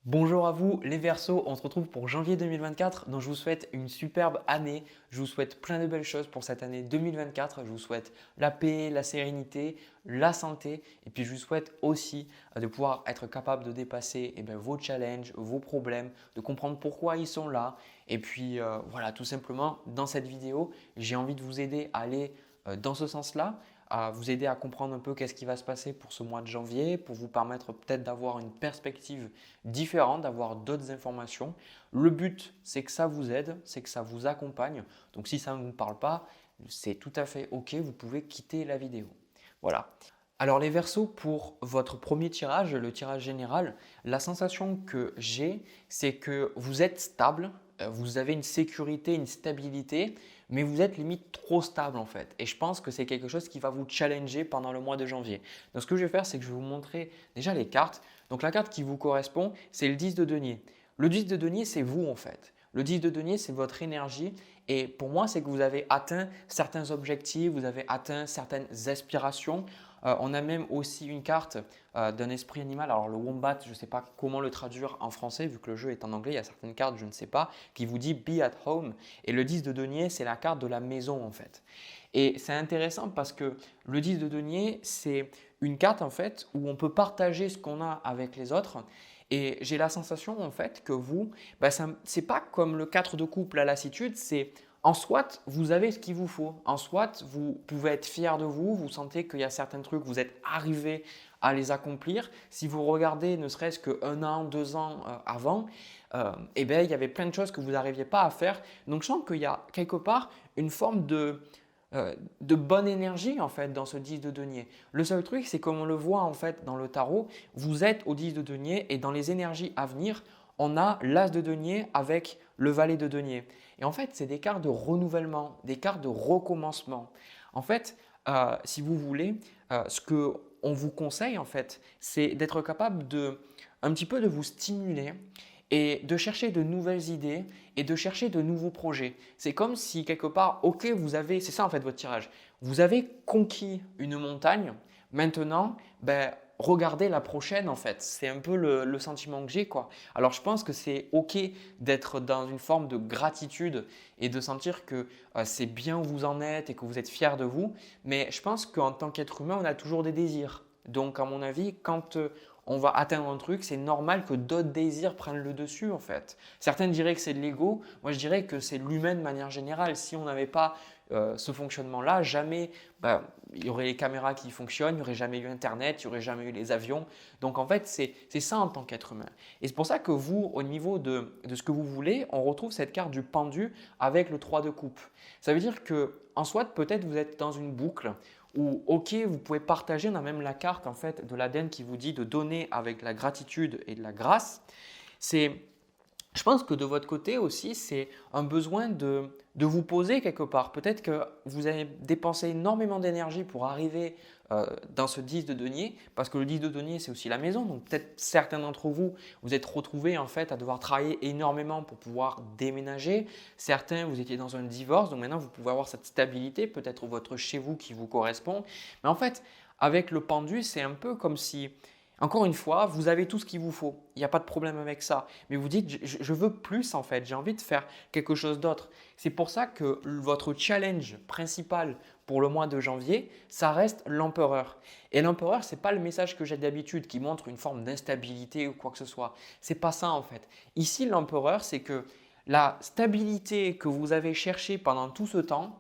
Bonjour à vous les Verseaux, on se retrouve pour janvier 2024 dont je vous souhaite une superbe année. Je vous souhaite plein de belles choses pour cette année 2024. Je vous souhaite la paix, la sérénité, la santé et puis je vous souhaite aussi de pouvoir être capable de dépasser vos challenges, vos problèmes, de comprendre pourquoi ils sont là. Et puis voilà, tout simplement dans cette vidéo, j'ai envie de vous aider à aller dans ce sens-là, à vous aider à comprendre un peu qu'est-ce qui va se passer pour ce mois de janvier, pour vous permettre peut-être d'avoir une perspective différente, d'avoir d'autres informations. Le but, c'est que ça vous aide, c'est que ça vous accompagne. Donc si ça ne vous parle pas, c'est tout à fait OK, vous pouvez quitter la vidéo. Voilà. Alors les Verseaux, pour votre premier tirage, le tirage général, la sensation que j'ai, c'est que vous êtes stable, vous avez une sécurité, une stabilité, mais vous êtes limite trop stable en fait. Et je pense que c'est quelque chose qui va vous challenger pendant le mois de janvier. Donc ce que je vais faire, c'est que je vais vous montrer déjà les cartes. Donc la carte qui vous correspond, c'est le 10 de denier. Le 10 de denier, c'est vous en fait. Le 10 de denier, c'est votre énergie. Et pour moi, c'est que vous avez atteint certains objectifs, vous avez atteint certaines aspirations. On a même aussi une carte d'un esprit animal. Alors le wombat, je ne sais pas comment le traduire en français vu que le jeu est en anglais. Il y a certaines cartes, je ne sais pas, qui vous dit Be at home. Et le 10 de denier, c'est la carte de la maison en fait. Et c'est intéressant parce que le 10 de denier, c'est une carte en fait où on peut partager ce qu'on a avec les autres. Et j'ai la sensation en fait que vous, ce n'est pas comme le 4 de coupe, la lassitude, c'est en soit, vous avez ce qu'il vous faut. En soit, vous pouvez être fier de vous, vous sentez qu'il y a certains trucs, vous êtes arrivé à les accomplir. Si vous regardez ne serait-ce qu'un an, 2 ans avant, il y avait plein de choses que vous n'arriviez pas à faire. Donc je sens qu'il y a quelque part une forme de bonne énergie en fait dans ce 10 de denier. Le seul truc, c'est comme on le voit en fait dans le tarot, vous êtes au 10 de denier et dans les énergies à venir, on a l'as de denier avec le valet de denier. Et en fait, c'est des cartes de renouvellement, des cartes de recommencement. En fait, si vous voulez, ce que on vous conseille en fait, c'est d'être capable de un petit peu de vous stimuler et de chercher de nouvelles idées et de chercher de nouveaux projets. C'est comme si quelque part, ok, vous avez, c'est ça en fait votre tirage, vous avez conquis une montagne, maintenant, regardez la prochaine en fait. C'est un peu le sentiment que j'ai quoi. Alors je pense que c'est ok d'être dans une forme de gratitude et de sentir que c'est bien où vous en êtes et que vous êtes fier de vous, mais je pense qu'en tant qu'être humain, on a toujours des désirs. Donc à mon avis, quand on va atteindre un truc, c'est normal que d'autres désirs prennent le dessus en fait. Certains diraient que c'est de l'ego, moi je dirais que c'est l'humain de manière générale. Si on n'avait pas ce fonctionnement-là, jamais il y aurait les caméras qui fonctionnent, il n'y aurait jamais eu Internet, il n'y aurait jamais eu les avions. Donc en fait, c'est ça en tant qu'être humain. Et c'est pour ça que vous, au niveau de ce que vous voulez, on retrouve cette carte du pendu avec le 3 de coupe. Ça veut dire que en soit, peut-être vous êtes dans une boucle où, ok, vous pouvez partager, on a même la carte en fait de l'Aden qui vous dit de donner avec la gratitude et de la grâce. Je pense que de votre côté aussi, c'est un besoin de vous poser quelque part. Peut-être que vous avez dépensé énormément d'énergie pour arriver dans ce 10 de denier, parce que le 10 de denier, c'est aussi la maison. Donc peut-être certains d'entre vous, vous êtes retrouvés en fait à devoir travailler énormément pour pouvoir déménager. Certains, vous étiez dans un divorce, donc maintenant vous pouvez avoir cette stabilité, peut-être votre chez vous qui vous correspond. Mais en fait, avec le pendu, c'est un peu comme si encore une fois, vous avez tout ce qu'il vous faut. Il n'y a pas de problème avec ça. Mais vous dites, je veux plus en fait, j'ai envie de faire quelque chose d'autre. C'est pour ça que votre challenge principal pour le mois de janvier, ça reste l'empereur. Et l'empereur, ce n'est pas le message que j'ai d'habitude qui montre une forme d'instabilité ou quoi que ce soit. Ce n'est pas ça en fait. Ici, l'empereur, c'est que la stabilité que vous avez cherchée pendant tout ce temps,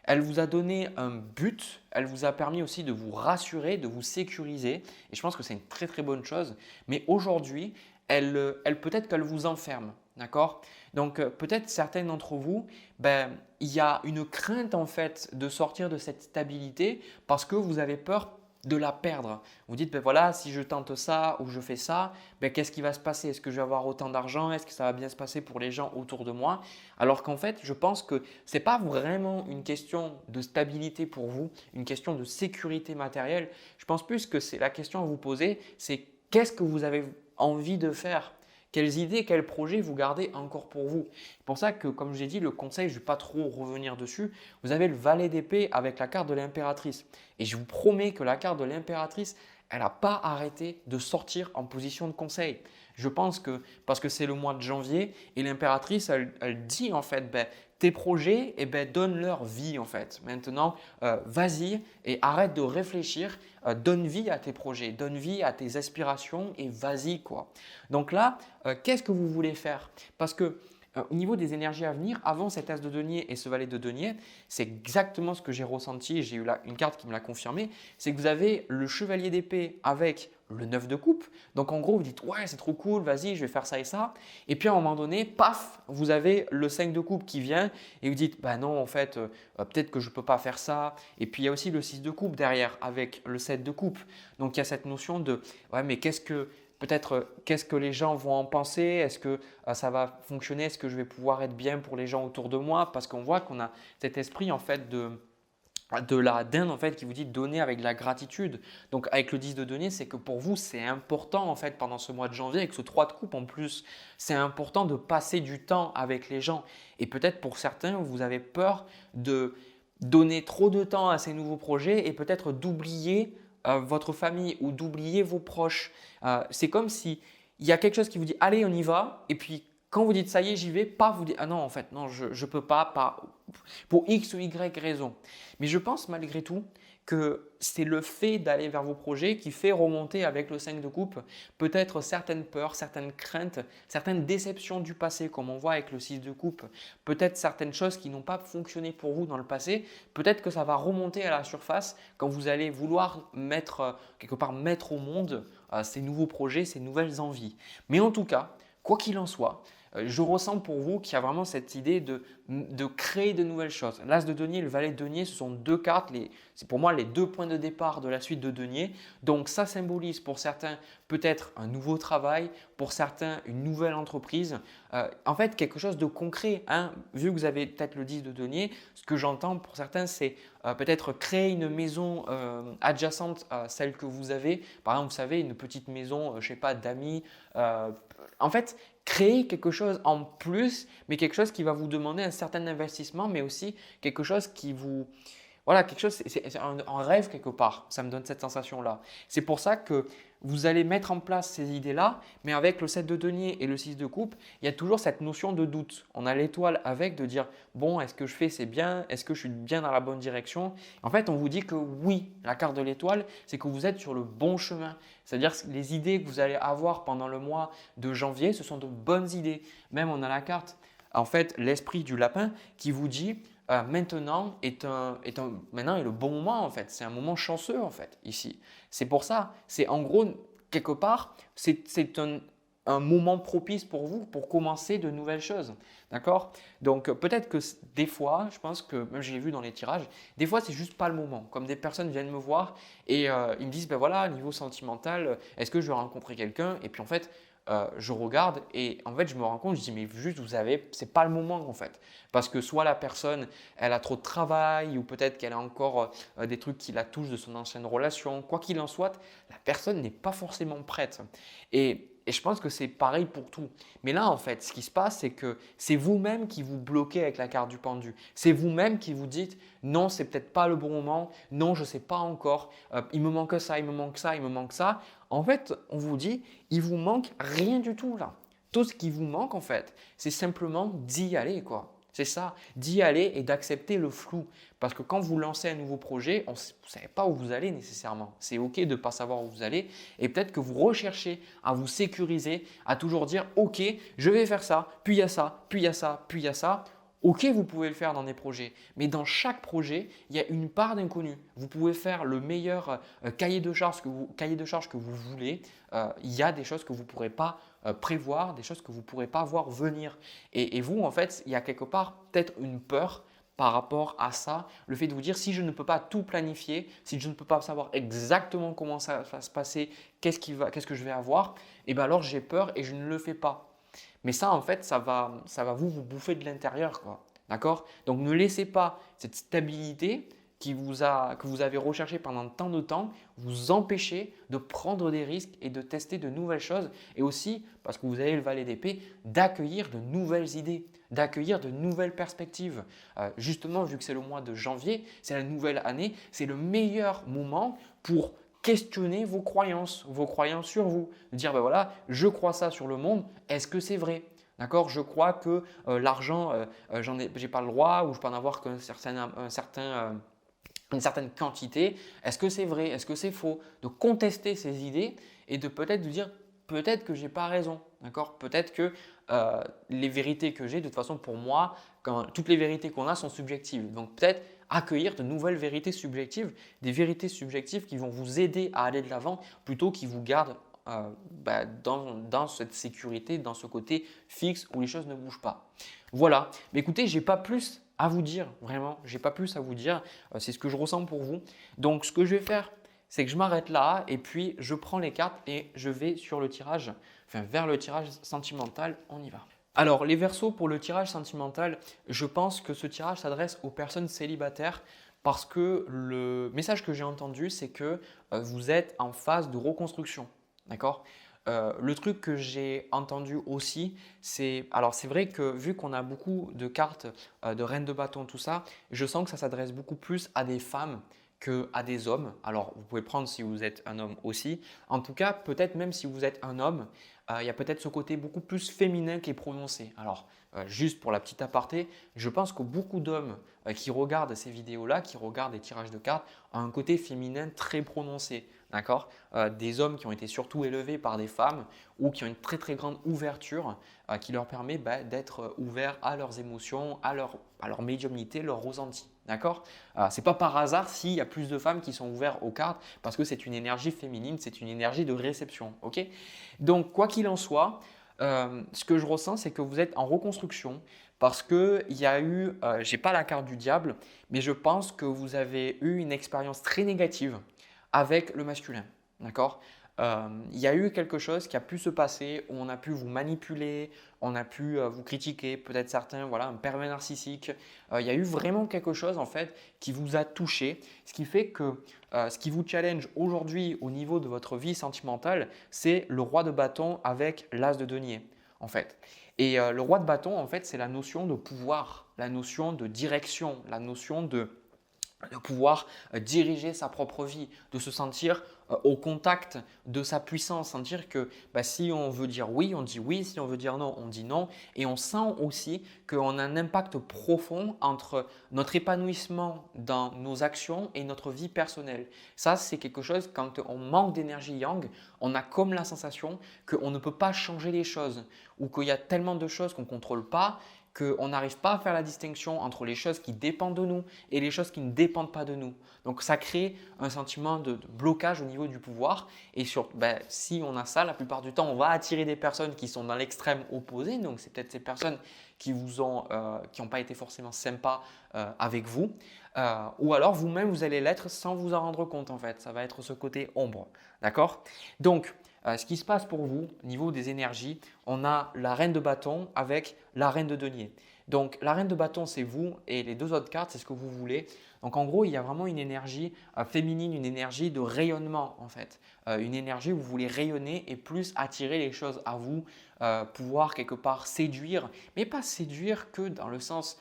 elle vous a donné un but, elle vous a permis aussi de vous rassurer, de vous sécuriser. Et je pense que c'est une très très bonne chose. Mais aujourd'hui, elle peut-être qu'elle vous enferme. D'accord. Donc peut-être certains d'entre vous, il y a une crainte en fait de sortir de cette stabilité parce que vous avez peur de la perdre. Vous dites, voilà, si je tente ça ou je fais ça, qu'est-ce qui va se passer? Est-ce que je vais avoir autant d'argent? Est-ce que ça va bien se passer pour les gens autour de moi? Alors qu'en fait, je pense que ce n'est pas vraiment une question de stabilité pour vous, une question de sécurité matérielle. Je pense plus que c'est la question à vous poser, c'est qu'est-ce que vous avez envie de faire? Quelles idées, quels projets vous gardez encore pour vous? C'est pour ça que, comme je l'ai dit, le conseil, je ne vais pas trop revenir dessus. Vous avez le valet d'épée avec la carte de l'impératrice. Et je vous promets que la carte de l'impératrice, elle n'a pas arrêté de sortir en position de conseil. Je pense que parce que c'est le mois de janvier et l'impératrice, elle dit en fait, tes projets, donne-leur vie en fait. Maintenant, vas-y et arrête de réfléchir, donne vie à tes projets, donne vie à tes aspirations et vas-y quoi. Donc là, qu'est-ce que vous voulez faire? Parce que au niveau des énergies à venir, avant cet as de denier et ce valet de denier, c'est exactement ce que j'ai ressenti. J'ai eu une carte qui me l'a confirmé. C'est que vous avez le chevalier d'épée avec le 9 de coupe. Donc en gros, vous dites ouais, c'est trop cool, vas-y, je vais faire ça et ça. Et puis à un moment donné, paf, vous avez le 5 de coupe qui vient et vous dites bah non, en fait, peut-être que je ne peux pas faire ça. Et puis il y a aussi le 6 de coupe derrière avec le 7 de coupe. Donc il y a cette notion de ouais, mais qu'est-ce que les gens vont en penser? Est-ce que ça va fonctionner? Est-ce que je vais pouvoir être bien pour les gens autour de moi? Parce qu'on voit qu'on a cet esprit en fait de la dinde en fait qui vous dit donner avec de la gratitude. Donc avec le 10 de denier, c'est que pour vous, c'est important en fait pendant ce mois de janvier avec ce 3 de coupe en plus, c'est important de passer du temps avec les gens. Et peut-être pour certains, vous avez peur de donner trop de temps à ces nouveaux projets et peut-être d'oublier votre famille ou d'oublier vos proches. C'est comme si il y a quelque chose qui vous dit allez, on y va, et puis quand vous dites ça y est, j'y vais, pas vous dites ah non, en fait, non, je ne peux pas, pour X ou Y raison. Mais je pense malgré tout que c'est le fait d'aller vers vos projets qui fait remonter avec le 5 de coupe peut-être certaines peurs, certaines craintes, certaines déceptions du passé comme on voit avec le 6 de coupe, peut-être certaines choses qui n'ont pas fonctionné pour vous dans le passé, peut-être que ça va remonter à la surface quand vous allez vouloir quelque part mettre au monde ces nouveaux projets, ces nouvelles envies. Mais en tout cas, quoi qu'il en soit, je ressens pour vous qu'il y a vraiment cette idée de créer de nouvelles choses. L'As de denier et le valet de denier, ce sont deux cartes, c'est pour moi les deux points de départ de la suite de denier. Donc ça symbolise pour certains peut-être un nouveau travail, pour certains une nouvelle entreprise. En fait, quelque chose de concret. Hein. Vu que vous avez peut-être le 10 de denier, ce que j'entends pour certains, c'est peut-être créer une maison adjacente à celle que vous avez. Par exemple, vous savez, une petite maison, je ne sais pas, d'amis. En fait, créer quelque chose en plus, mais quelque chose qui va vous demander un certain investissement, mais aussi quelque chose qui vous… Voilà, quelque chose, c'est un rêve quelque part. Ça me donne cette sensation-là. C'est pour ça que vous allez mettre en place ces idées-là, mais avec le 7 de denier et le 6 de coupe, il y a toujours cette notion de doute. On a l'étoile avec de dire bon, est-ce que je fais c'est bien? Est-ce que je suis bien dans la bonne direction? En fait, on vous dit que oui, la carte de l'étoile, c'est que vous êtes sur le bon chemin. C'est-à-dire que les idées que vous allez avoir pendant le mois de janvier, ce sont de bonnes idées. Même on a la carte, en fait, l'esprit du lapin qui vous dit maintenant est le bon moment en fait. C'est un moment chanceux en fait ici. C'est pour ça. C'est en gros quelque part c'est un moment propice pour vous pour commencer de nouvelles choses. D'accord? Donc peut-être que des fois, je pense que même j'ai vu dans les tirages, des fois c'est juste pas le moment. Comme des personnes viennent me voir et ils me disent ben voilà, niveau sentimental, est-ce que je vais rencontrer quelqu'un? Et puis en fait, je regarde et en fait je me rends compte, je dis mais juste c'est pas le moment en fait. Parce que soit la personne elle a trop de travail ou peut-être qu'elle a encore des trucs qui la touchent de son ancienne relation. Quoi qu'il en soit, la personne n'est pas forcément prête. Et je pense que c'est pareil pour tout. Mais là, en fait, ce qui se passe, c'est que c'est vous-même qui vous bloquez avec la carte du pendu. C'est vous-même qui vous dites non, c'est peut-être pas le bon moment, non, je ne sais pas encore, il me manque ça, il me manque ça, il me manque ça. En fait, on vous dit, il vous manque rien du tout là. Tout ce qui vous manque, en fait, c'est simplement d'y aller, quoi. C'est ça, d'y aller et d'accepter le flou. Parce que quand vous lancez un nouveau projet, vous ne savez pas où vous allez nécessairement. C'est OK de ne pas savoir où vous allez. Et peut-être que vous recherchez à vous sécuriser, à toujours dire « OK, je vais faire ça, puis il y a ça, puis il y a ça, puis il y a ça ». Ok, vous pouvez le faire dans des projets, mais dans chaque projet, il y a une part d'inconnu. Vous pouvez faire le meilleur cahier de charge que vous voulez. Il y a des choses que vous ne pourrez pas prévoir, des choses que vous ne pourrez pas voir venir. Et vous, en fait, il y a quelque part peut-être une peur par rapport à ça, le fait de vous dire si je ne peux pas tout planifier, si je ne peux pas savoir exactement comment ça va se passer, qu'est-ce que je vais avoir, et bien alors j'ai peur et je ne le fais pas. Mais ça, en fait, ça va vous bouffer de l'intérieur, quoi. D'accord? Donc, ne laissez pas cette stabilité que vous avez recherchée pendant tant de temps vous empêcher de prendre des risques et de tester de nouvelles choses. Et aussi, parce que vous avez le valet d'épée, d'accueillir de nouvelles idées, d'accueillir de nouvelles perspectives. Justement, vu que c'est le mois de janvier, c'est la nouvelle année, c'est le meilleur moment pour questionner vos croyances sur vous. Dire, ben voilà, je crois ça sur le monde, est-ce que c'est vrai? D'accord? Je crois que l'argent, j'ai pas le droit ou je peux en avoir une certaine quantité. Est-ce que c'est vrai? Est-ce que c'est faux? De contester ces idées et de peut-être vous dire peut-être que j'ai pas raison. D'accord? Peut-être que les vérités que j'ai, de toute façon pour moi, toutes les vérités qu'on a sont subjectives. Donc peut-être accueillir de nouvelles vérités subjectives, des vérités subjectives qui vont vous aider à aller de l'avant plutôt qui vous gardent dans cette sécurité, dans ce côté fixe où les choses ne bougent pas. Voilà. Mais écoutez, j'ai pas plus à vous dire, vraiment, j'ai pas plus à vous dire. C'est ce que je ressens pour vous. Donc, ce que je vais faire, c'est que je m'arrête là et puis je prends les cartes et je vais sur le tirage, vers le tirage sentimental. On y va. Alors, les Verseaux, pour le tirage sentimental, je pense que ce tirage s'adresse aux personnes célibataires parce que le message que j'ai entendu, c'est que vous êtes en phase de reconstruction. D'accord? Le truc que j'ai entendu aussi, alors c'est vrai que vu qu'on a beaucoup de cartes de reine de bâton, tout ça, je sens que ça s'adresse beaucoup plus à des femmes qu'à des hommes. Alors vous pouvez prendre si vous êtes un homme aussi. En tout cas, peut-être même si vous êtes un homme, il y a peut-être ce côté beaucoup plus féminin qui est prononcé. Alors juste pour la petite aparté, je pense que beaucoup d'hommes qui regardent ces vidéos-là, qui regardent les tirages de cartes, ont un côté féminin très prononcé. D'accord? Des hommes qui ont été surtout élevés par des femmes ou qui ont une très très grande ouverture qui leur permet d'être ouverts à leurs émotions, à leur médiumnité, leur ressenti. D'accord? Ce n'est pas par hasard s'il y a plus de femmes qui sont ouvertes aux cartes parce que c'est une énergie féminine, c'est une énergie de réception. Ok? Donc, quoi qu'il en soit, ce que je ressens, c'est que vous êtes en reconstruction parce qu'il y a eu, je n'ai pas la carte du diable, mais je pense que vous avez eu une expérience très négative avec le masculin. D'accord? Il y a eu quelque chose qui a pu se passer où on a pu vous manipuler, on a pu vous critiquer, peut-être certains, voilà, un pervers narcissique. Il y a eu vraiment quelque chose en fait qui vous a touché, ce qui fait que ce qui vous challenge aujourd'hui au niveau de votre vie sentimentale, c'est le roi de bâton avec l'as de denier en fait. Et le roi de bâton en fait, c'est la notion de pouvoir, la notion de direction, la notion de pouvoir diriger sa propre vie, de se sentir au contact de sa puissance, sentir que si on veut dire oui, on dit oui, si on veut dire non, on dit non. Et on sent aussi qu'on a un impact profond entre notre épanouissement dans nos actions et notre vie personnelle. Ça, c'est quelque chose, quand on manque d'énergie yang, on a comme la sensation qu'on ne peut pas changer les choses ou qu'il y a tellement de choses qu'on ne contrôle pas qu'on n'arrive pas à faire la distinction entre les choses qui dépendent de nous et les choses qui ne dépendent pas de nous. Donc, ça crée un sentiment de blocage au niveau du pouvoir. Et si on a ça, la plupart du temps, on va attirer des personnes qui sont dans l'extrême opposé. Donc, c'est peut-être ces personnes qui n'ont pas été forcément sympas avec vous. Ou alors, vous-même, vous allez l'être sans vous en rendre compte en fait. Ça va être ce côté ombre. D'accord? Donc, ce qui se passe pour vous au niveau des énergies, on a la reine de bâton avec la reine de denier. Donc la reine de bâton, c'est vous et les deux autres cartes, c'est ce que vous voulez. Donc en gros, il y a vraiment une énergie féminine, une énergie de rayonnement en fait. Une énergie où vous voulez rayonner et plus attirer les choses à vous, pouvoir quelque part séduire, mais pas séduire que dans le sens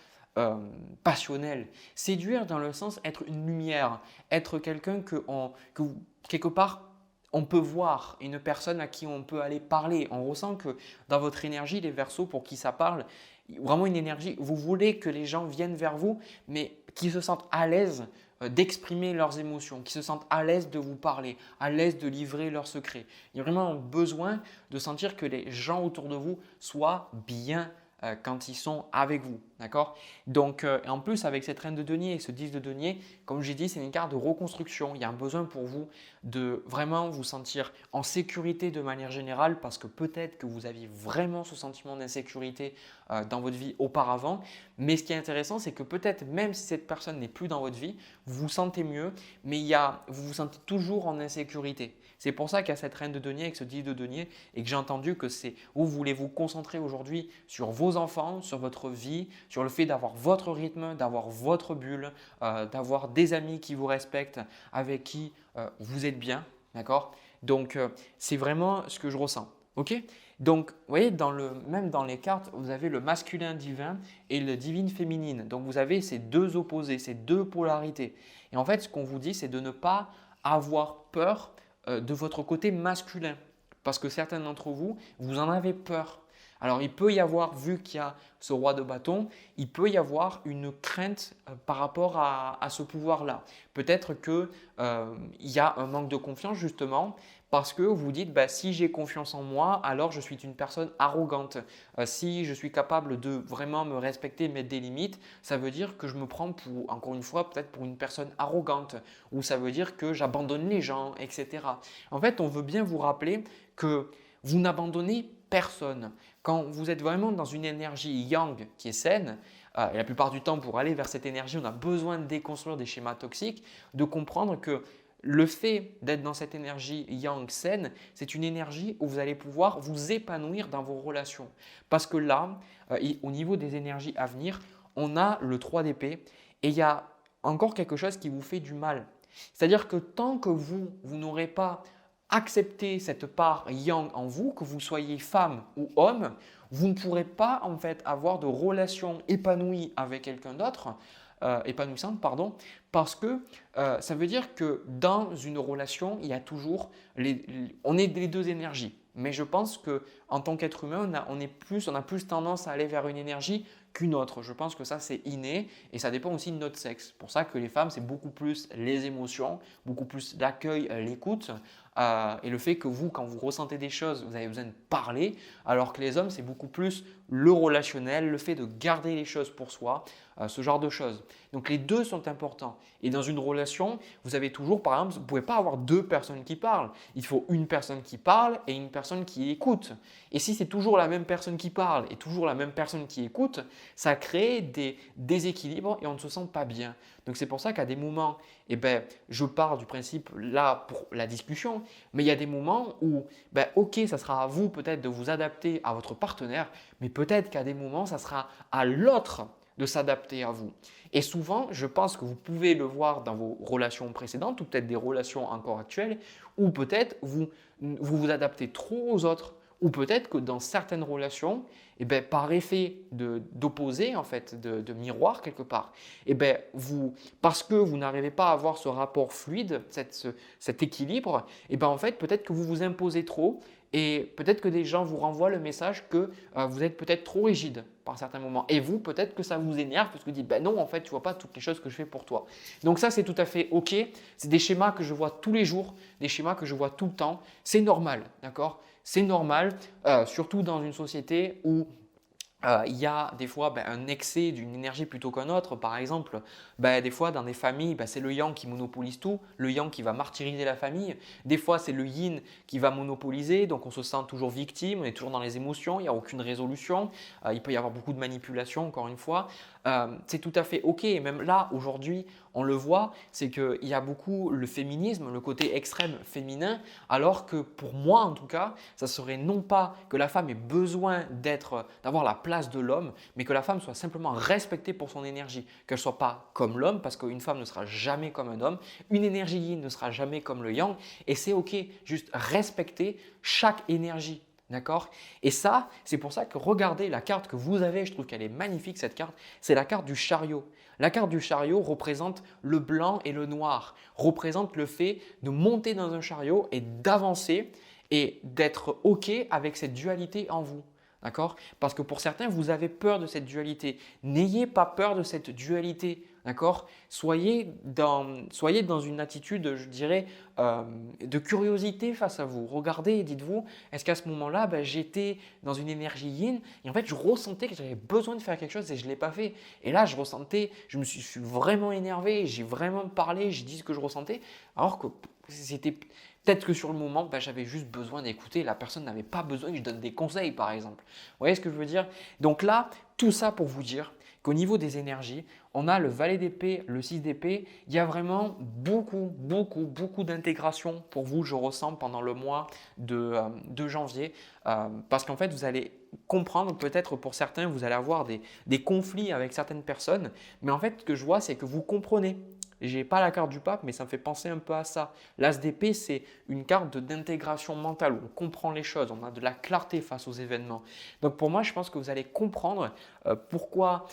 passionnel. Séduire dans le sens être une lumière, être quelqu'un quelque part on peut voir, une personne à qui on peut aller parler. On ressent que dans votre énergie, les Verseaux, pour qui ça parle, vraiment une énergie, vous voulez que les gens viennent vers vous, mais qu'ils se sentent à l'aise d'exprimer leurs émotions, qu'ils se sentent à l'aise de vous parler, à l'aise de livrer leurs secrets. Il y a vraiment un besoin de sentir que les gens autour de vous soient bien quand ils sont avec vous. D'accord? Donc, en plus, avec cette reine de denier et ce 10 de denier, comme j'ai dit, c'est une carte de reconstruction. Il y a un besoin pour vous de vraiment vous sentir en sécurité de manière générale parce que peut-être que vous aviez vraiment ce sentiment d'insécurité dans votre vie auparavant. Mais ce qui est intéressant, c'est que peut-être même si cette personne n'est plus dans votre vie, vous vous sentez mieux, mais vous vous sentez toujours en insécurité. C'est pour ça qu'il y a cette reine de denier avec ce 10 de denier et que j'ai entendu que c'est où vous voulez vous concentrer aujourd'hui sur vos enfants, sur votre vie, sur le fait d'avoir votre rythme, d'avoir votre bulle, d'avoir des amis qui vous respectent, avec qui vous êtes bien. D'accord? Donc, c'est vraiment ce que je ressens. Ok? Donc, vous voyez, même dans les cartes, vous avez le masculin divin et le divine féminine. Donc, vous avez ces deux opposés, ces deux polarités. Et en fait, ce qu'on vous dit, c'est de ne pas avoir peur de votre côté masculin. Parce que certains d'entre vous, vous en avez peur. Alors il peut y avoir, vu qu'il y a ce roi de bâton, il peut y avoir une crainte par rapport à ce pouvoir-là. Peut-être qu'il y a un manque de confiance justement parce que vous dites bah, si j'ai confiance en moi, alors je suis une personne arrogante. Si je suis capable de vraiment me respecter, mettre des limites, ça veut dire que je me prends pour, encore une fois, peut-être pour une personne arrogante ou ça veut dire que j'abandonne les gens, etc. En fait, on veut bien vous rappeler que vous n'abandonnez personne. Quand vous êtes vraiment dans une énergie yang qui est saine, et la plupart du temps pour aller vers cette énergie, on a besoin de déconstruire des schémas toxiques, de comprendre que le fait d'être dans cette énergie yang saine, c'est une énergie où vous allez pouvoir vous épanouir dans vos relations. Parce que là, au niveau des énergies à venir, on a le 3 d'épée et il y a encore quelque chose qui vous fait du mal. C'est-à-dire que tant que vous n'aurez pas accepté cette part yang en vous, que vous soyez femme ou homme, vous ne pourrez pas en fait avoir de relation épanouie avec quelqu'un d'autre, épanouissante, pardon, parce que ça veut dire que dans une relation, il y a toujours on est les deux énergies. Mais je pense qu'en tant qu'être humain, on a plus tendance à aller vers une énergie qu'une autre. Je pense que ça, c'est inné et ça dépend aussi de notre sexe. C'est pour ça que les femmes, c'est beaucoup plus les émotions, beaucoup plus l'accueil, l'écoute et le fait que vous, quand vous ressentez des choses, vous avez besoin de parler, alors que les hommes, c'est beaucoup plus le relationnel, le fait de garder les choses pour soi, ce genre de choses. Donc les deux sont importants. Et dans une relation, vous avez toujours, par exemple, vous ne pouvez pas avoir deux personnes qui parlent. Il faut une personne qui parle et une personne qui écoute. Et si c'est toujours la même personne qui parle et toujours la même personne qui écoute, ça crée des déséquilibres et on ne se sent pas bien. Donc c'est pour ça qu'à des moments, je pars du principe là pour la discussion, mais il y a des moments où, ok, ça sera à vous peut-être de vous adapter à votre partenaire, mais peut-être qu'à des moments, ça sera à l'autre de s'adapter à vous. Et souvent, je pense que vous pouvez le voir dans vos relations précédentes ou peut-être des relations encore actuelles, ou peut-être vous adaptez trop aux autres, ou peut-être que dans certaines relations, par effet d'opposé, en fait, de miroir quelque part, parce que vous n'arrivez pas à avoir ce rapport fluide, cet équilibre, en fait, peut-être que vous vous imposez trop et peut-être que des gens vous renvoient le message que vous êtes peut-être trop rigide par certains moments. Et vous, peut-être que ça vous énerve parce que vous dites non, en fait, tu ne vois pas toutes les choses que je fais pour toi. Donc ça, c'est tout à fait OK. C'est des schémas que je vois tous les jours, des schémas que je vois tout le temps. C'est normal, d'accord? C'est normal, surtout dans une société où il y a des fois un excès d'une énergie plutôt qu'un autre. Par exemple, des fois dans des familles, c'est le yang qui monopolise tout, le yang qui va martyriser la famille. Des fois, c'est le yin qui va monopoliser, donc on se sent toujours victime, on est toujours dans les émotions, il n'y a aucune résolution. Il peut y avoir beaucoup de manipulation, encore une fois. C'est tout à fait OK. Et même là, aujourd'hui, on le voit, c'est qu'il y a beaucoup le féminisme, le côté extrême féminin, alors que pour moi, en tout cas, ça serait non pas que la femme ait besoin d'avoir la place de l'homme, mais que la femme soit simplement respectée pour son énergie, qu'elle ne soit pas comme l'homme, parce qu'une femme ne sera jamais comme un homme, une énergie yin ne sera jamais comme le yang, et c'est OK, juste respecter chaque énergie. D'accord? Et ça, c'est pour ça que regardez la carte que vous avez, je trouve qu'elle est magnifique cette carte, c'est la carte du chariot. La carte du chariot représente le blanc et le noir, représente le fait de monter dans un chariot et d'avancer et d'être OK avec cette dualité en vous. D'accord? Parce que pour certains, vous avez peur de cette dualité. N'ayez pas peur de cette dualité. D'accord? Soyez dans une attitude, je dirais, de curiosité face à vous. Regardez et dites-vous, est-ce qu'à ce moment-là, j'étais dans une énergie yin et en fait, je ressentais que j'avais besoin de faire quelque chose et je ne l'ai pas fait. Et là, je me suis vraiment énervé, j'ai vraiment parlé, j'ai dit ce que je ressentais, alors que c'était peut-être que sur le moment, j'avais juste besoin d'écouter. La personne n'avait pas besoin que je donne des conseils, par exemple. Vous voyez ce que je veux dire? Donc là, tout ça pour vous dire qu'au niveau des énergies, on a le valet d'épée, le 6 d'épée. Il y a vraiment beaucoup d'intégration pour vous, je ressens, pendant le mois de janvier. Parce qu'en fait, vous allez comprendre, peut-être pour certains, vous allez avoir des conflits avec certaines personnes. Mais en fait, ce que je vois, c'est que vous comprenez J'ai pas la carte du pape, mais ça me fait penser un peu à ça. L'as d'épée, c'est une carte d'intégration mentale où on comprend les choses, on a de la clarté face aux événements. Donc pour moi, je pense que vous allez comprendre pourquoi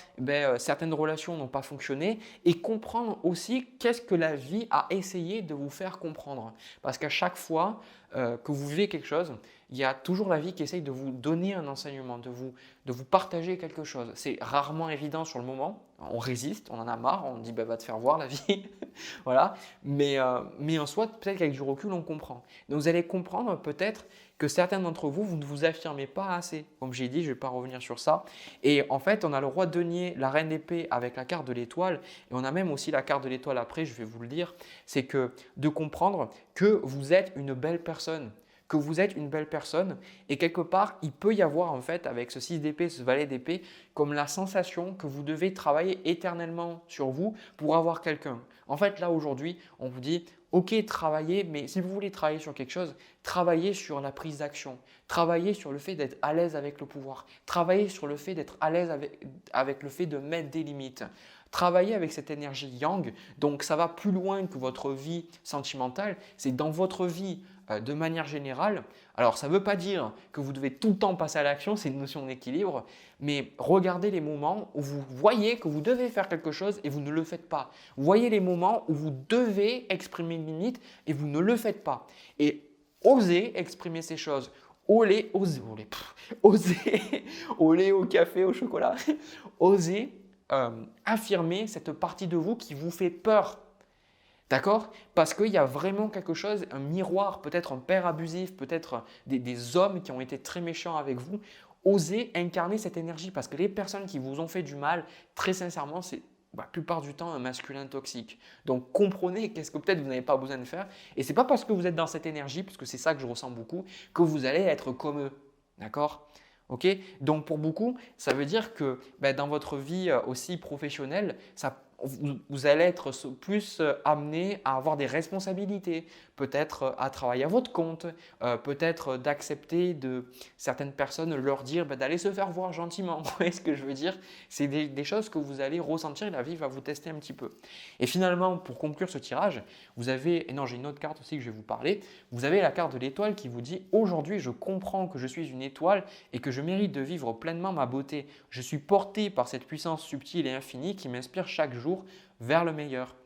certaines relations n'ont pas fonctionné et comprendre aussi qu'est-ce que la vie a essayé de vous faire comprendre. Parce qu'à chaque fois que vous vivez quelque chose, il y a toujours la vie qui essaye de vous donner un enseignement, de vous partager quelque chose. C'est rarement évident sur le moment, on résiste, on en a marre, on dit va te faire voir la vie, voilà. Mais en soi, peut-être qu'avec du recul, on comprend. Donc vous allez comprendre peut-être que certains d'entre vous, vous ne vous affirmez pas assez. Comme j'ai dit, je ne vais pas revenir sur ça. Et en fait, on a le roi de denier, la reine d'épée avec la carte de l'étoile, et on a même aussi la carte de l'étoile après, je vais vous le dire, c'est que de comprendre que vous êtes une belle personne. Que vous êtes une belle personne et quelque part, il peut y avoir en fait avec ce 6 d'épée, ce valet d'épée, comme la sensation que vous devez travailler éternellement sur vous pour avoir quelqu'un. En fait, là aujourd'hui, on vous dit ok, travaillez, mais si vous voulez travailler sur quelque chose, travaillez sur la prise d'action, travaillez sur le fait d'être à l'aise avec le pouvoir, travaillez sur le fait d'être à l'aise avec le fait de mettre des limites. Travaillez avec cette énergie yang, donc ça va plus loin que votre vie sentimentale, c'est dans votre vie de manière générale. Alors ça ne veut pas dire que vous devez tout le temps passer à l'action, c'est une notion d'équilibre, mais regardez les moments où vous voyez que vous devez faire quelque chose et vous ne le faites pas. Voyez les moments où vous devez exprimer une limite et vous ne le faites pas. Et osez exprimer ces choses. Osez au café, au chocolat, osez affirmer cette partie de vous qui vous fait peur. D'accord? Parce qu'il y a vraiment quelque chose, un miroir, peut-être un père abusif, peut-être des hommes qui ont été très méchants avec vous. Osez incarner cette énergie parce que les personnes qui vous ont fait du mal, très sincèrement, c'est la plupart du temps un masculin toxique. Donc comprenez qu'est-ce que peut-être vous n'avez pas besoin de faire. Et ce n'est pas parce que vous êtes dans cette énergie, parce que c'est ça que je ressens beaucoup, que vous allez être comme eux. D'accord? Ok? Donc pour beaucoup, ça veut dire que dans votre vie aussi professionnelle, vous allez être plus amené à avoir des responsabilités, peut-être à travailler à votre compte, peut-être d'accepter de certaines personnes leur dire d'aller se faire voir gentiment. Vous voyez ce que je veux dire? C'est des choses que vous allez ressentir et la vie va vous tester un petit peu. Et finalement, pour conclure ce tirage, vous avez, et non j'ai une autre carte aussi que je vais vous parler, vous avez la carte de l'étoile qui vous dit « Aujourd'hui, je comprends que je suis une étoile et que je mérite de vivre pleinement ma beauté. Je suis porté par cette puissance subtile et infinie qui m'inspire chaque jour vers le meilleur.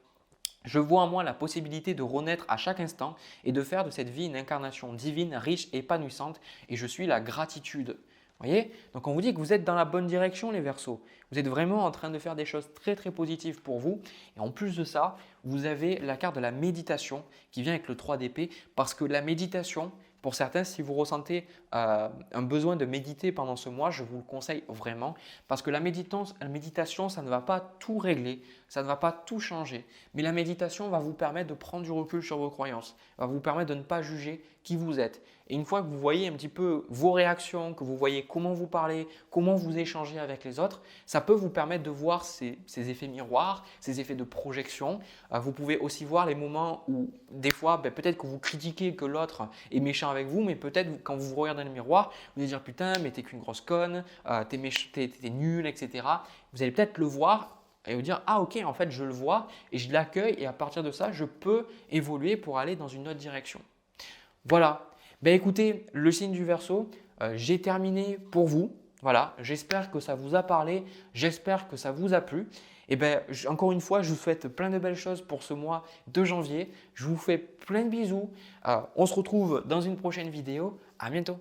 Je vois en moi la possibilité de renaître à chaque instant et de faire de cette vie une incarnation divine, riche et épanouissante et je suis la gratitude. » Voyez? Donc on vous dit que vous êtes dans la bonne direction les Verseaux. Vous êtes vraiment en train de faire des choses très très positives pour vous. Et en plus de ça, vous avez la carte de la méditation qui vient avec le 3 d'épée parce que la méditation, pour certains, si vous ressentez un besoin de méditer pendant ce mois, je vous le conseille vraiment parce que la méditation, ça ne va pas tout régler, ça ne va pas tout changer. Mais la méditation va vous permettre de prendre du recul sur vos croyances, va vous permettre de ne pas juger qui vous êtes. Et une fois que vous voyez un petit peu vos réactions, que vous voyez comment vous parlez, comment vous échangez avec les autres, ça peut vous permettre de voir ces effets miroirs, ces effets de projection. Vous pouvez aussi voir les moments où des fois, peut-être que vous critiquez que l'autre est méchant avec vous, mais peut-être quand vous vous regardez dans le miroir, vous allez dire putain, mais t'es qu'une grosse conne, t'es nul, etc. Vous allez peut-être le voir et vous dire ah ok, en fait je le vois et je l'accueille et à partir de ça, je peux évoluer pour aller dans une autre direction. Voilà. Écoutez, le signe du Verseau, j'ai terminé pour vous. Voilà, j'espère que ça vous a parlé, j'espère que ça vous a plu. Et encore une fois, je vous souhaite plein de belles choses pour ce mois de janvier. Je vous fais plein de bisous. On se retrouve dans une prochaine vidéo. À bientôt.